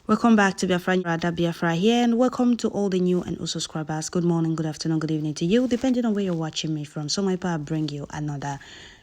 Welcome back to Biafra here, and welcome to all the new and old subscribers. Good morning, good afternoon, good evening to you, depending on where you're watching me from. So my part bring you another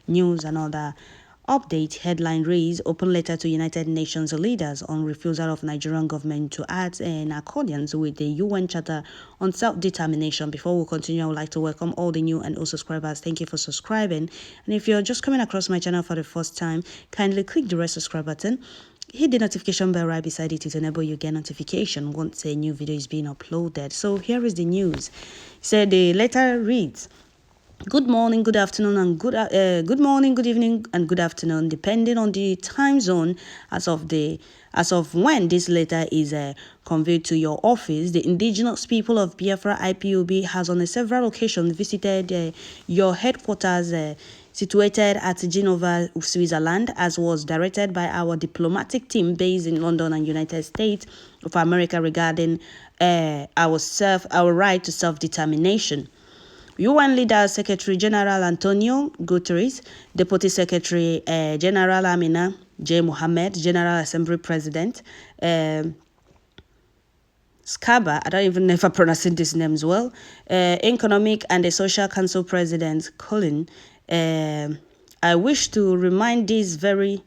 news, another update. Headline reads: Open letter to United Nations leaders on refusal of Nigerian government to act in accordance with the UN Charter on Self-Determination. Before we continue, I would like to welcome all the new and old subscribers. Thank you for subscribing. And if you're just coming across my channel for the first time, kindly click the red subscribe button. Hit the notification bell right beside it to enable you get notification once a new video is being uploaded. So here is the news. So the letter reads: Good morning, good afternoon, and good morning, good evening, and good afternoon, depending on the time zone. As of when this letter is conveyed to your office, the indigenous people of Biafra IPOB has on several occasions visited your headquarters. Situated at Geneva, Switzerland, as was directed by our diplomatic team based in London and United States of America regarding our right to self-determination. UN Leader Secretary General Antonio Guterres, Deputy Secretary General Amina J. Mohammed, General Assembly President Skaba, I don't even know if I'm pronouncing these names well, Economic and the Social Council President Colin. I wish to remind this very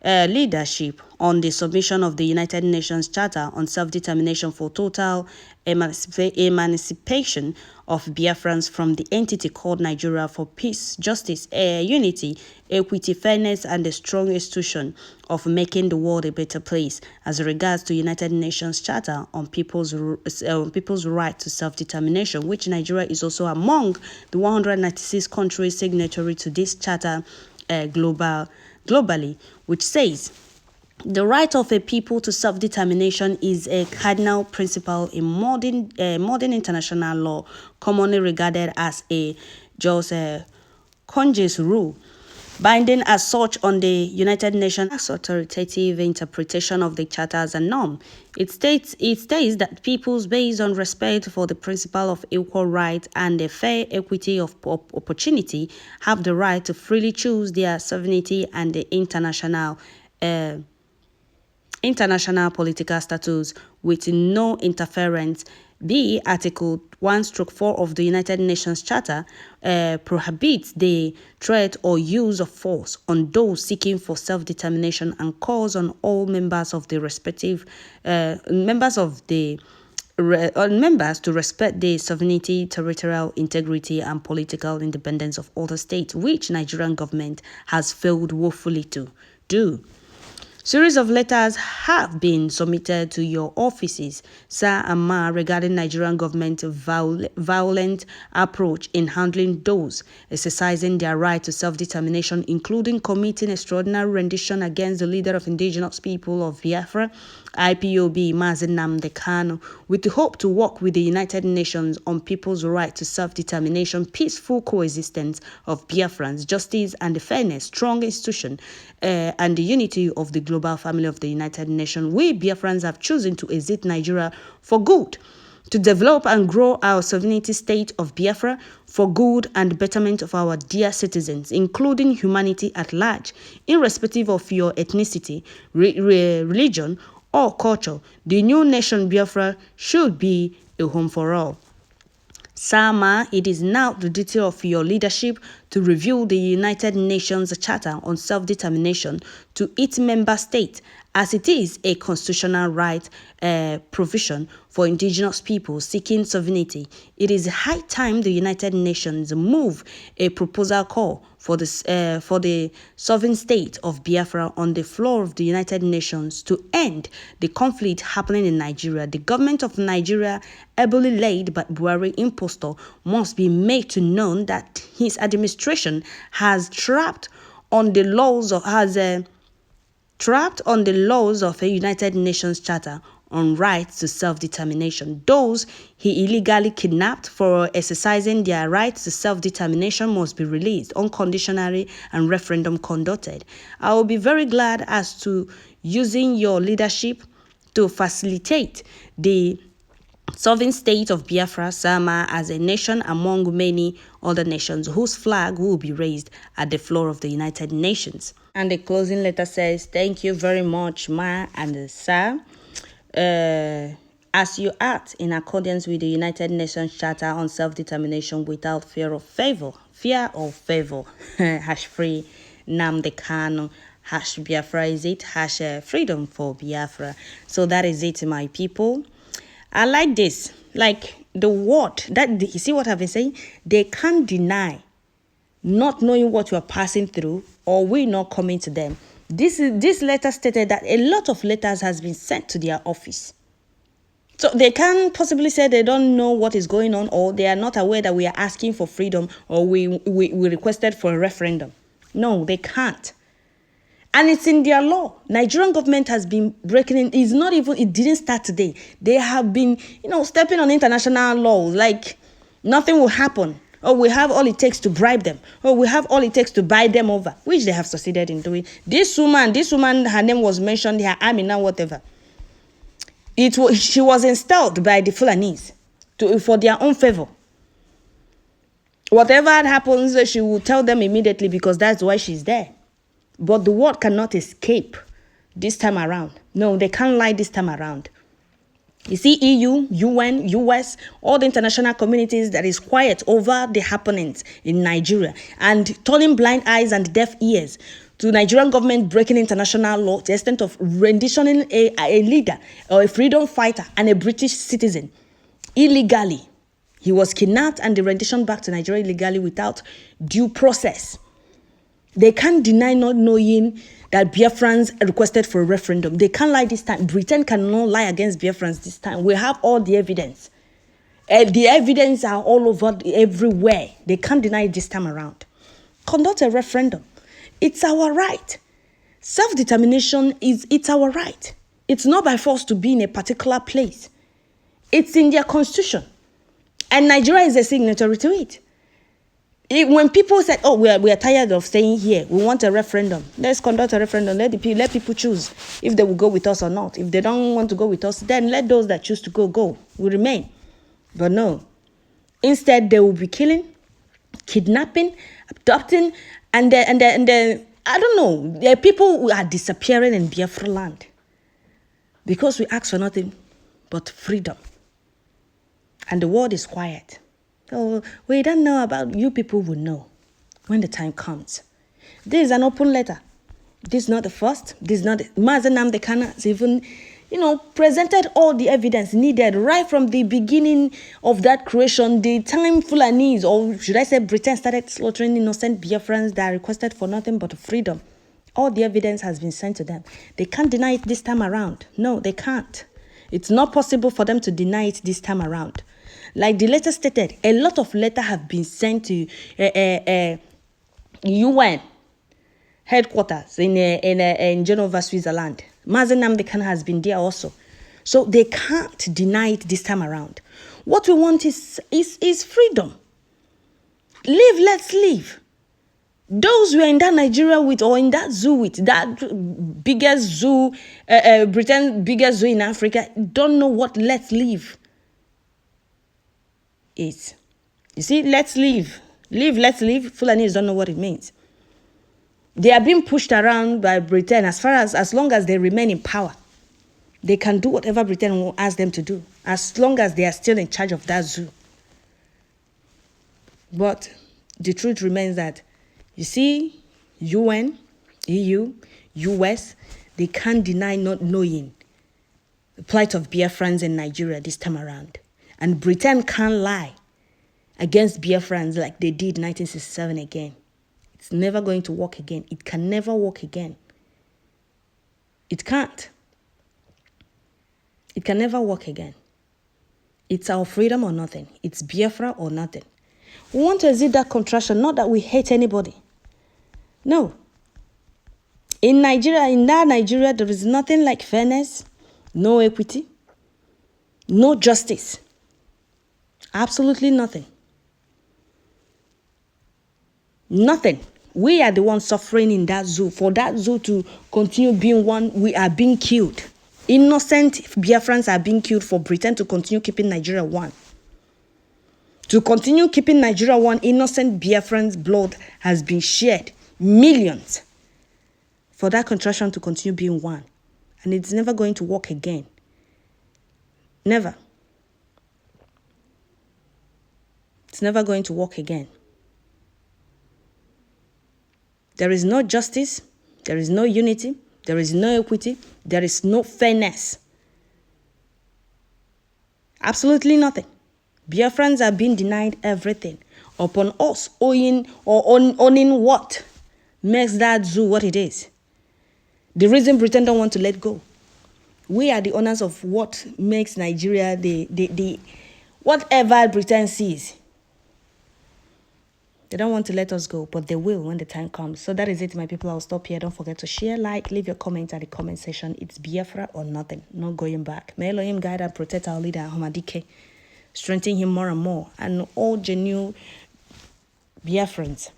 leadership on the submission of the United Nations Charter on Self-Determination for total emancipation of Biafrans from the entity called Nigeria for peace, justice, unity, equity, fairness, and the strong institution of making the world a better place as regards to United Nations Charter on people's right to self-determination, which Nigeria is also among the 196 countries signatory to this charter globally, which says the right of a people to self-determination is a cardinal principle in modern international law, commonly regarded as a jus cogens rule, binding as such on the United Nations authoritative interpretation of the charter as a norm. It states that peoples, based on respect for the principle of equal rights and a fair equity of opportunity, have the right to freely choose their sovereignty and the international political status with no interference. B. Article 1-4 of the United Nations Charter prohibits the threat or use of force on those seeking for self-determination and calls on all members of the respective members to respect the sovereignty, territorial integrity, and political independence of other states, which Nigerian government has failed woefully to do. Series of letters have been submitted to your offices, Sir and Ma, regarding Nigerian government's violent approach in handling those exercising their right to self-determination, including committing extraordinary rendition against the leader of indigenous people of Biafra, IPOB, Nnamdi Kanu, with the hope to work with the United Nations on people's right to self-determination, peaceful coexistence of Biafrans, justice and the fairness, strong institution, and the unity of the global family of the United Nations. We Biafrans have chosen to exit Nigeria for good, to develop and grow our sovereignty state of Biafra for good and betterment of our dear citizens, including humanity at large, irrespective of your ethnicity, religion, or culture. The new nation Biafra should be a home for all. Sama, it is now the duty of your leadership to review the United Nations Charter on Self-Determination to its member states, as it is a constitutional right provision for indigenous people seeking sovereignty. It is high time the United Nations move a proposal call for the sovereign state of Biafra on the floor of the United Nations to end the conflict happening in Nigeria. The government of Nigeria, ably led by Buhari impostor, must be made to know that his administration has trapped on the laws of a United Nations Charter on rights to self-determination. Those he illegally kidnapped for exercising their rights to self-determination must be released unconditionally and referendum conducted. I will be very glad as to using your leadership to facilitate the sovereign state of Biafra, Sama, as a nation among many other nations whose flag will be raised at the floor of the United Nations. And the closing letter says, thank you very much, Ma and Sir. as you act in accordance with the United Nations Charter on Self-Determination without fear or favor, hash free Nnamdi Kanu, hash Biafra is it, hash freedom for Biafra. So that is it, my people. I like this, like the word, that you see what I've been saying? They can't deny not knowing what you are passing through or we not coming to them. This letter stated that a lot of letters has been sent to their office. So they can't possibly say they don't know what is going on or they are not aware that we are asking for freedom or we requested for a referendum. No, they can't. And it's in their law. Nigerian government has been breaking in. It's not even, it didn't start today. They have been, stepping on international laws like nothing will happen. Or we have all it takes to bribe them. Or we have all it takes to buy them over, which they have succeeded in doing. This woman, her name was mentioned, her Amina, whatever. She was installed by the Fulanese for their own favor. Whatever happens, she will tell them immediately because that's why she's there. But the word cannot escape this time around. No, they can't lie this time around. You see, EU, UN, US, all the international communities that is quiet over the happenings in Nigeria and turning blind eyes and deaf ears to Nigerian government breaking international law to the extent of renditioning a leader or a freedom fighter and a British citizen illegally. He was kidnapped and renditioned back to Nigeria illegally without due process. They can't deny not knowing that Biafrans requested for a referendum. They can't lie this time. Britain cannot lie against Biafrans this time. We have all the evidence. The evidence are all over everywhere. They can't deny it this time around. Conduct a referendum. It's our right. Self-determination it's our right. It's not by force to be in a particular place. It's in their constitution. And Nigeria is a signatory to it. When people said, oh, we are tired of staying here, we want a referendum, let's conduct a referendum, let people choose if they will go with us or not. If they don't want to go with us, then let those that choose to go. We remain. But no. Instead, they will be killing, kidnapping, abducting, and I don't know, there are people who are disappearing in Biafra land because we ask for nothing but freedom. And the world is quiet. So we don't know about you. People will know when the time comes. This is an open letter. This is not the first. This is not Nnamdi Kanu has even, presented all the evidence needed right from the beginning of that creation. The time Fulanese, or should I say Britain, started slaughtering innocent Biafrans that requested for nothing but freedom. All the evidence has been sent to them. They can't deny it this time around. No, they can't. It's not possible for them to deny it this time around. Like the letter stated, a lot of letters have been sent to UN headquarters in Geneva, Switzerland. Nnamdi Kanu has been there also. So they can't deny it this time around. What we want is freedom. Live, let's live. Those who are in that Nigeria with, or in that zoo with, that biggest zoo, Britain's biggest zoo in Africa, don't know what let's live is. You see, let's live. Live, let's live. Fulanis don't know what it means. They are being pushed around by Britain as long as they remain in power. They can do whatever Britain will ask them to do, as long as they are still in charge of that zoo. But the truth remains that, you see, UN, EU, US, they can't deny not knowing the plight of Biafrans in Nigeria this time around. And Britain can't lie against Biafrans like they did 1967 again. It's never going to work again. It can never work again. It can't. It can never work again. It's our freedom or nothing. It's Biafra or nothing. We want to exit that contraction, not that we hate anybody. No. In that Nigeria, there is nothing like fairness, no equity, no justice. Absolutely nothing. Nothing. We are the ones suffering in that zoo. For that zoo to continue being one, we are being killed. Innocent Biafrans are being killed for Britain to continue keeping Nigeria one. To continue keeping Nigeria one, innocent Biafrans' blood has been shed. Millions. For that contraction to continue being one. And it's never going to work again. Never. It's never going to work again. There is no justice. There is no unity. There is no equity. There is no fairness. Absolutely nothing. Biafrans are being denied everything. Upon us owning what makes that zoo what it is. The reason Britain don't want to let go. We are the owners of what makes Nigeria the whatever Britain sees. They don't want to let us go, but they will when the time comes. So that is it, my people. I'll stop here. Don't forget to share, like, leave your comments at the comment section. It's Biafra or nothing. No going back. May Elohim guide and protect our leader, Ahmadike. Strengthen him more and more. And all genuine Biafrans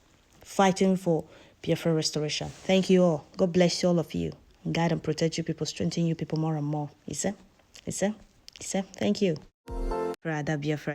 fighting for Biafra restoration. Thank you all. God bless all of you. Guide and protect you people. Strengthen you people more and more. You see? Thank you. Brother Biafra.